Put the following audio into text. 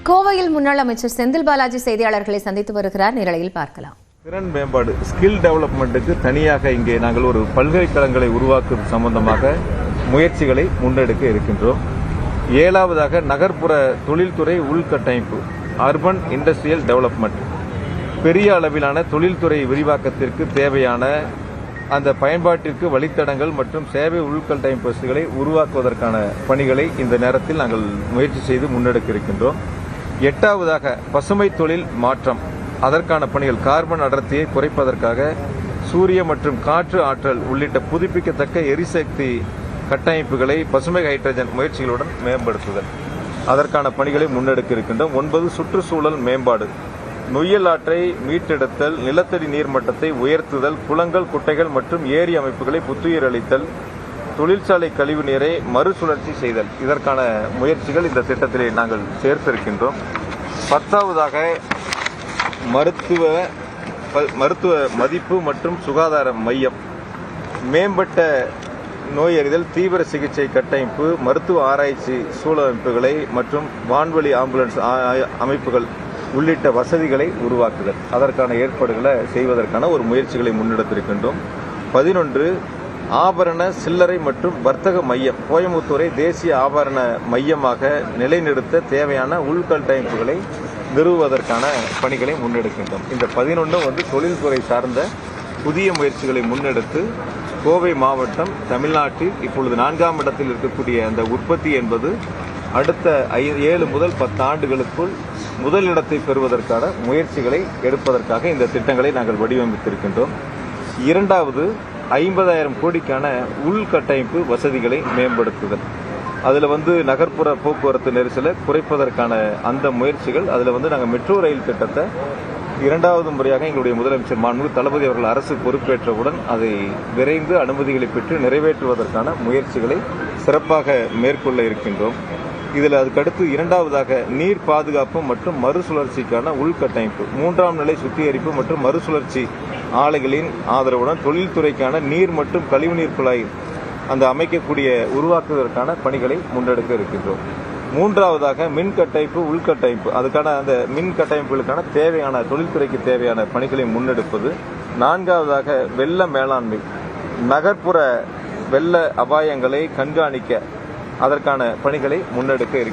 கோவையில் முன்னாள் அமைச்சர் செந்தில் பாலாஜி செய்தியாளர்களை சந்தித்து வருகிறார். நிலையில் பார்க்கலாம். திறன் மேம்பாடு ஸ்கில் டெவலப்மெண்ட்டுக்கு தனியாக இங்கே நாங்கள் ஒரு பல்கலைக்கழகங்களை உருவாக்குவது சம்பந்தமாக முயற்சிகளை முன்னெடுக்க இருக்கின்றோம். 7வதாக நகர்ப்புற தொழில்துறை உள்கட்டமைப்பு அர்பன் இண்டஸ்ட்ரியல் டெவலப்மெண்ட், பெரிய அளவிலான தொழில்துறை விரிவாக்கத்திற்கு தேவையான அந்த பயன்பாட்டிற்கு வழித்தடங்கள் மற்றும் சேவை உள்கட்டமைப்பு வசதிகளை உருவாக்குவதற்கான பணிகளை இந்த நேரத்தில் நாங்கள் முயற்சி செய்து முன்னெடுக்க இருக்கின்றோம். 8வதாக பசுமை தொழில் மாற்றம், அதற்கான பணிகள் கார்பன் அடர்த்தியை குறைப்பதற்காக சூரிய மற்றும் காற்று ஆற்றல் உள்ளிட்ட புதுப்பிக்கத்தக்க எரிசக்தி கட்டமைப்புகளை பசுமை ஹைட்ரஜன் முயற்சிகளுடன் மேம்படுத்துதல், அதற்கான பணிகளை முன்னெடுக்க இருக்கின்றோம். 9 சுற்றுச்சூழல் மேம்பாடு, நொய்யல் ஆற்றை மீட்டெடுத்தல், நிலத்தடி நீர்மட்டத்தை உயர்த்துதல், குளங்கள் குட்டைகள் மற்றும் ஏரி அமைப்புகளை புத்துயிர் அளித்தல், தொழிற்சாலை கழிவு நீரை மறுசுழற்சி செய்தல், இதற்கான முயற்சிகள் இந்த திட்டத்திலே நாங்கள் சேர்த்திருக்கின்றோம். 10வதாக மருத்துவ மதிப்பு மற்றும் சுகாதார மையம், மேம்பட்ட நோயறிதல், தீவிர சிகிச்சை கட்டமைப்பு, மருத்துவ ஆராய்ச்சி சூழமைப்புகளை மற்றும் வான்வழி ஆம்புலன்ஸ் அமைப்புகள் உள்ளிட்ட வசதிகளை உருவாக்குதல், அதற்கான ஏற்பாடுகளை செய்வதற்கான ஒரு முயற்சிகளை முன்னெடுத்திருக்கின்றோம். 11 ஆபரண சில்லறை மற்றும் வர்த்தக மையம், கோயம்புத்தூரை தேசிய ஆபரண மையமாக நிலைநிறுத்த தேவையான உள்கட்டமைப்புகளை நிறுவுவதற்கான பணிகளை முன்னெடுக்கின்றோம். இந்த 11 தொழில்துறை சார்ந்த புதிய முயற்சிகளை முன்னெடுத்து கோவை மாவட்டம் தமிழ்நாட்டில் இப்பொழுது 4ஆம் இடத்தில் இருக்கக்கூடிய அந்த உற்பத்தி என்பது அடுத்த 7 முதல் 10 ஆண்டுகளுக்குள் முதலிடத்தை பெறுவதற்கான முயற்சிகளை எடுப்பதற்காக இந்த திட்டங்களை நாங்கள் வடிவமைத்திருக்கின்றோம். 2வது 50,000 கோடிக்கான உள்கட்டமைப்பு வசதிகளை மேம்படுத்துதல், அதில் நகர்ப்புற போக்குவரத்து நெரிசலை குறைப்பதற்கான அந்த முயற்சிகள், அதில் நாங்கள் மெட்ரோ ரயில் திட்டத்தை 2வது முறையாக எங்களுடைய முதலமைச்சர் மாண்புமிகு தளபதி அவர்கள் அரசு பொறுப்பேற்றவுடன் அதை விரைந்து அனுமதிகளை பெற்று நிறைவேற்றுவதற்கான முயற்சிகளை சிறப்பாக மேற்கொள்ள இருக்கின்றோம். இதில் அதுக்கடுத்து 2வதாக நீர் பாதுகாப்பு மற்றும் மறுசுழற்சிக்கான உள்கட்டமைப்பு, 3ஆம் நிலை சுத்திகரிப்பு மற்றும் மறுசுழற்சி ஆலைகளின் ஆதரவுடன் தொழில்துறைக்கான நீர் மற்றும் கழிவுநீர் குழாய் அந்த அமைக்கக்கூடிய உருவாக்குவதற்கான பணிகளை முன்னெடுக்க இருக்கின்றோம். 3வதாக மின் கட்டமைப்பு உள்கட்டமைப்பு, அதுக்கான அந்த மின் கட்டமைப்புகளுக்கான தேவையான தொழில்துறைக்கு தேவையான பணிகளை முன்னெடுப்பது. 4வதாக வெள்ள மேலாண்மை, நகர்ப்புற வெள்ள அபாயங்களை கண்காணிக்க அதற்கான பணிகளை முன்னெடுக்க இருக்கிறோம்.